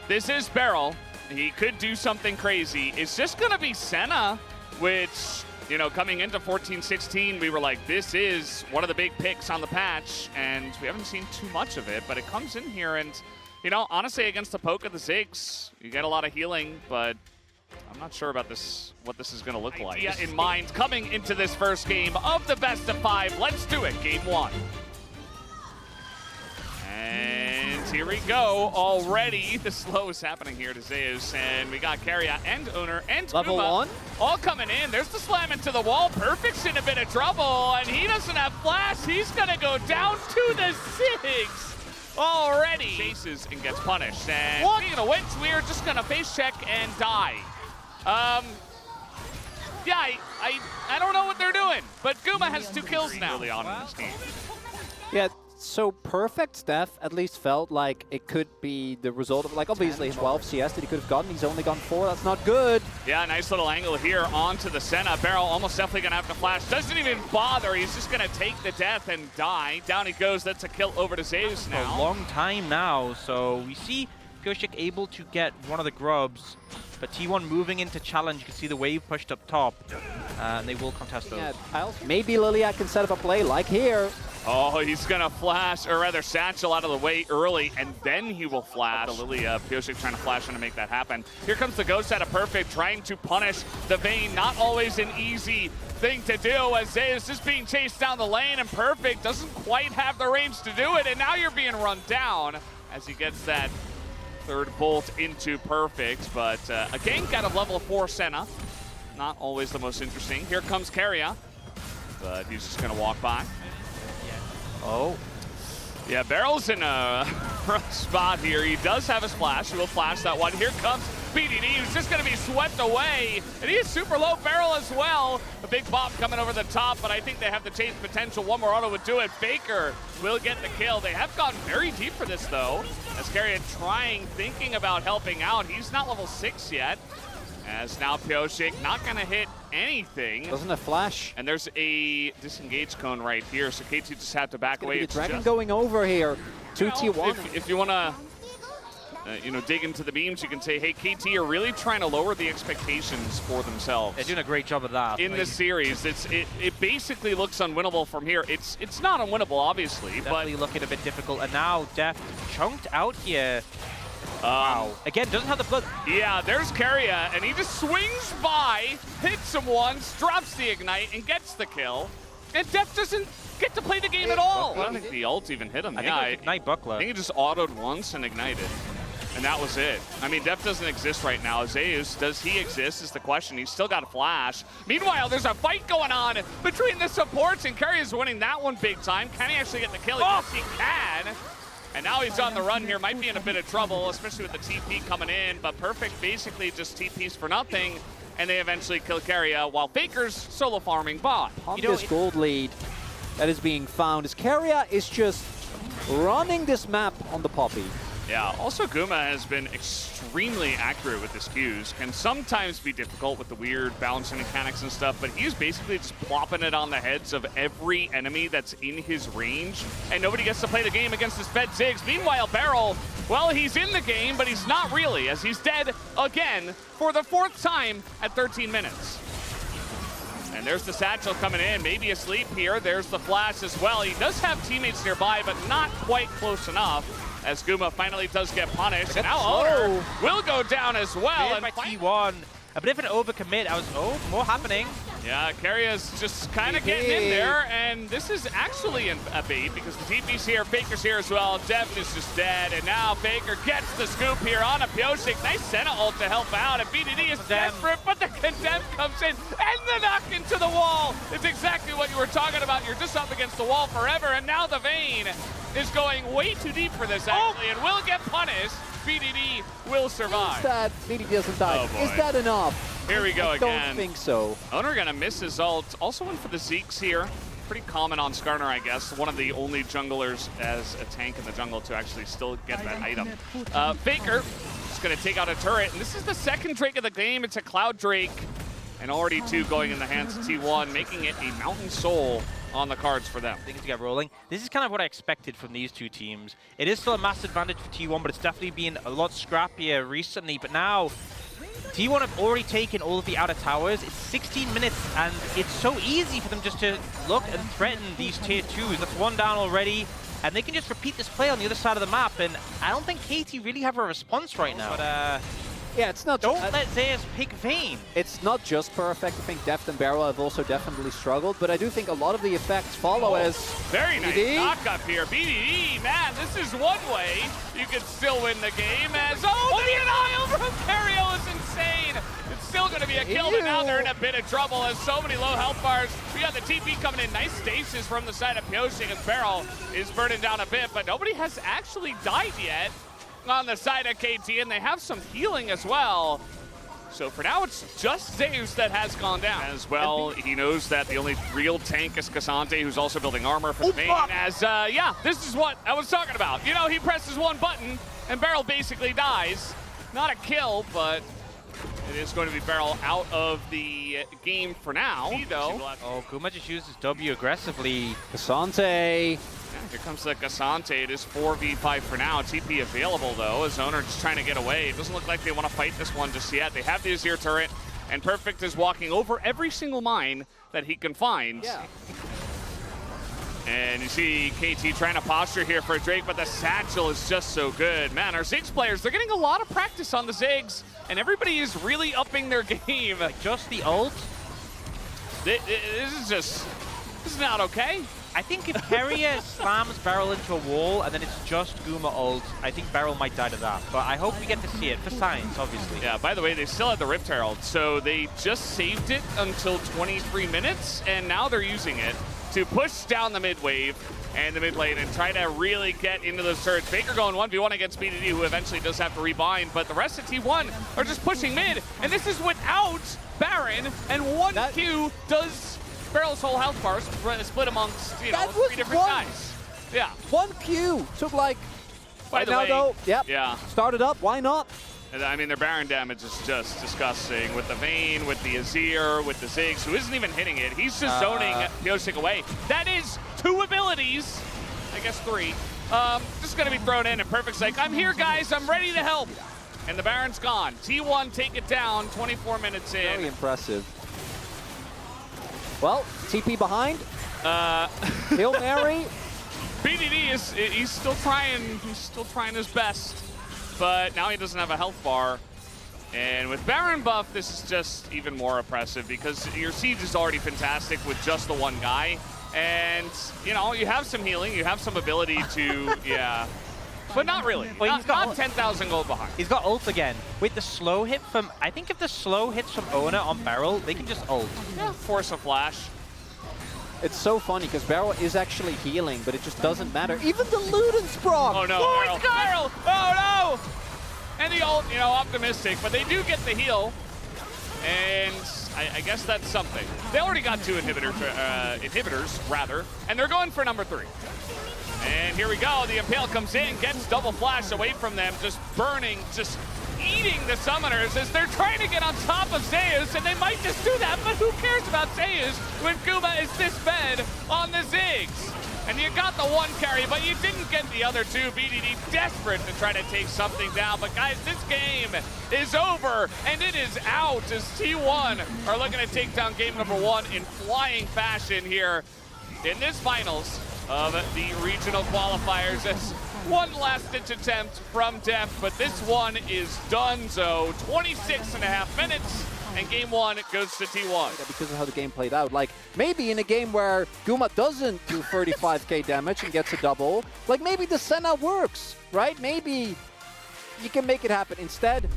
This is Beryl. He could do something crazy. It's just going to be Senna, which, you know, coming into 14-16, we were like, this is one of the big picks on the patch, and we haven't seen too much of it, but it comes in here, and, you know, honestly, against the poke of the Ziggs, you get a lot of healing, but I'm not sure about this, what this is going to look like. In mind, coming into this first game of the best of 5. Let's do it, game 1. And here we go. Already, the slow is happening here to Zeus, and we got Carrier and Owner and Level Kuma 1 all coming in. There's the slam into the wall. Perfect's in a bit of trouble, and he doesn't have flash. He's gonna go down to the 6 already. Chases and gets punished. And speaking of which, we are just gonna face check and die. Yeah, I don't know what they're doing, but Guma has 2 kills now. Early on in this game. Yeah, so Perfect Steph at least felt like it could be the result of, like, obviously 12 CS that he could have gotten. He's only gotten 4. That's not good. Yeah, nice little angle here onto the Senna. Beryl almost definitely going to have to flash. Doesn't even bother. He's just going to take the death and die. Down he goes. That's a kill over to Zeus now. For a long time now, so we see Pioshik able to get one of the grubs, but T1 moving into challenge. You can see the wave pushed up top, and they will contest those. Yeah, maybe Liliac can set up a play like here. Oh, he's going to flash, or rather satchel out of the way early, and then he will flash. Lilia, Pioshik trying to flash in to make that happen. Here comes the Ghost out of Perfect, trying to punish the Vayne. Not always an easy thing to do, as Zeus is being chased down the lane, and Perfect doesn't quite have the range to do it, and now you're being run down as he gets that 3rd bolt into Perfect. But a gank out of level 4 Senna. Not always the most interesting. Here comes Carrier, but he's just going to walk by. Oh. Yeah, Beryl's in a rough spot here. He does have his flash. He will flash that one. Here comes BDD, who's just going to be swept away. And he is super low Beryl as well. A big bop coming over the top, but I think they have the chase potential. One more auto would do it. Faker will get the kill. They have gone very deep for this, though. As Carrier thinking about helping out. He's not level 6 yet. As now Pioshik not going to hit anything. Doesn't have flash. And there's a disengage cone right here, so KT just had to back away. The Dragon going over here. 2 T1. If you want to, you know, dig into the beams, you can say, hey, KT are really trying to lower the expectations for themselves. They're doing a great job of that. In this series, it basically looks unwinnable from here. It's not unwinnable, obviously, definitely but looking a bit difficult. And now Def chunked out here. Wow. Again, doesn't have the blood. Yeah, there's Carrier, and he just swings by, hits him once, drops the ignite, and gets the kill. And Def doesn't get to play the game at all. I don't think the ult even hit him. I think it was Ignite Buckler. I think he just autoed once and ignited. And that was it. I mean, Def doesn't exist right now. Zeus, does he exist is the question. He's still got a flash. Meanwhile, there's a fight going on between the supports, and Carrier's winning that one big time. Can he actually get the kill? Yes, he can. And now he's on the run here, might be in a bit of trouble, especially with the TP coming in, but Perfect basically just TPs for nothing, and they eventually kill Carrier while Faker's solo farming bot. On this gold lead that is being found, as Carrier is just running this map on the Poppy. Yeah, also Guma has been extremely accurate with his Qs. Can sometimes be difficult with the weird balancing mechanics and stuff, but he's basically just plopping it on the heads of every enemy that's in his range, and nobody gets to play the game against his fed Ziggs. Meanwhile, Beryl, well, he's in the game, but he's not really, as he's dead again for the 4th time at 13 minutes. And there's the satchel coming in, maybe asleep here. There's the flash as well. He does have teammates nearby, but not quite close enough. As Guma finally does get punished, and now Owner will go down as well. And by T1, a bit of an overcommit. More happening. Yeah, Carrier's just kind of getting in there, and this is actually a bait because the TP's here, Faker's here as well. Def is just dead, and now Faker gets the scoop here on a Pioshik. Nice Senna ult to help out, and BDD is desperate, but the Condemn comes in, and the knock into the wall. It's exactly what you were talking about. You're just up against the wall forever, and now the Vayne is going way too deep for this, actually, and will get punished. BDD will survive. Is that BDD doesn't die? Oh, is that enough? Here we go again. I don't think so. Owner gonna miss his ult. Also went for the Zeeks here. Pretty common on Skarner, I guess. One of the only junglers as a tank in the jungle to actually still get that item. Faker is gonna take out a turret, and this is the 2nd Drake of the game. It's a Cloud Drake, and already 2 going in the hands of T1, making it a Mountain Soul on the cards for them. Things to get rolling. This is kind of what I expected from these two teams. It is still a mass advantage for T1, but it's definitely been a lot scrappier recently. But now, T1 have already taken all of the outer towers. It's 16 minutes, and it's so easy for them just to look and threaten these tier 2s. That's one down already, and they can just repeat this play on the other side of the map. And I don't think KT really have a response right now. But yeah, it's not. Don't let Zeus pick Vayne. It's not just perfect. I think Deft and Barrel have also definitely struggled, but I do think a lot of the effects follow as very nice BDD. knock up here. BDD, man, this is one way you could still win the game. As the denial from Cario is insane. It's still going to be a kill, but now they're in a bit of trouble as so many low health bars. We got the TP coming in. Nice stasis from the side of Pyoshik as Barrel is burning down a bit, but nobody has actually died yet on the side of KT, and they have some healing as well. So for now, it's just Zeus that has gone down. As well, he knows that the only real tank is Cassante, who's also building armor for the main. As, yeah, this is what I was talking about. You know, he presses one button, and Barrel basically dies. Not a kill, but it is going to be Barrel out of the game for now. Oh, Kuma just uses W aggressively. Cassante. Yeah, here comes the Cassante. It is 4v5 for now. TP available, though, as Owner just trying to get away. It doesn't look like they want to fight this one just yet. They have the Azir turret, and Perfect is walking over every single mine that he can find. Yeah. And you see KT trying to posture here for Drake, but the satchel is just so good. Man, our Ziggs players, they're getting a lot of practice on the Ziggs, and everybody is really upping their game. Like just the ult? This is not okay. I think if Carrier slams Barrel into a wall and then it's just Guma ult, I think Barrel might die to that. But I hope we get to see it for science, obviously. Yeah, by the way, they still had the Rift Herald, so they just saved it until 23 minutes, and now they're using it to push down the mid wave and the mid lane and try to really get into those turrets. Baker going 1v1 against BDD, who eventually does have to rebind, but the rest of T1 are just pushing mid, and this is without Baron, and 1Q does Barrel's whole health bar split amongst, you know, 3 different guys. Yeah. 1Q took like, By the now way, though, yep. Yeah. Started up, why not? I mean, their Baron damage is just disgusting with the Vayne, with the Azir, with the Ziggs, who isn't even hitting it. He's just zoning Pyoshik away. That is 2 abilities, I guess 3, just going to be thrown in, and Perfect's like, I'm here, guys, I'm ready to help. And the Baron's gone. T1 take it down, 24 minutes in. Very impressive. Well, TP behind. Hail Mary. BDD he's still trying his best, but now he doesn't have a health bar. And with Baron buff, this is just even more oppressive because your siege is already fantastic with just the one guy. And, you know, you have some healing, you have some ability to, yeah. But not really. Well, he's not 10,000 gold behind. He's got ult again. With the slow hit from, I think if the slow hits from Owner on Barrel, they can just ult. Yeah, force a flash. It's so funny because Barrel is actually healing, but it just doesn't matter. Even the Ludensprong! Oh no, Barrel! Oh no! And the ult, you know, optimistic, but they do get the heal. And I guess that's something. They already got 2 inhibitors, rather, and they're going for number 3. And here we go, the Impale comes in, gets double flash away from them, just burning, just eating the summoners as they're trying to get on top of Zeus, and they might just do that, but who cares about Zeus when Kuma is this fed on the Ziggs? And you got the 1 carry, but you didn't get the other 2. BDD desperate to try to take something down, but guys, this game is over, and it is out as T1 are looking to take down game number 1 in flying fashion here in this finals of the regional qualifiers. As one last ditch attempt from Deft, but this one is done. So 26.5 minutes, and game 1 goes to T1. Yeah, because of how the game played out. Like, maybe in a game where Guma doesn't do 35k damage and gets a double, like maybe the Senna works, right? Maybe you can make it happen. Instead,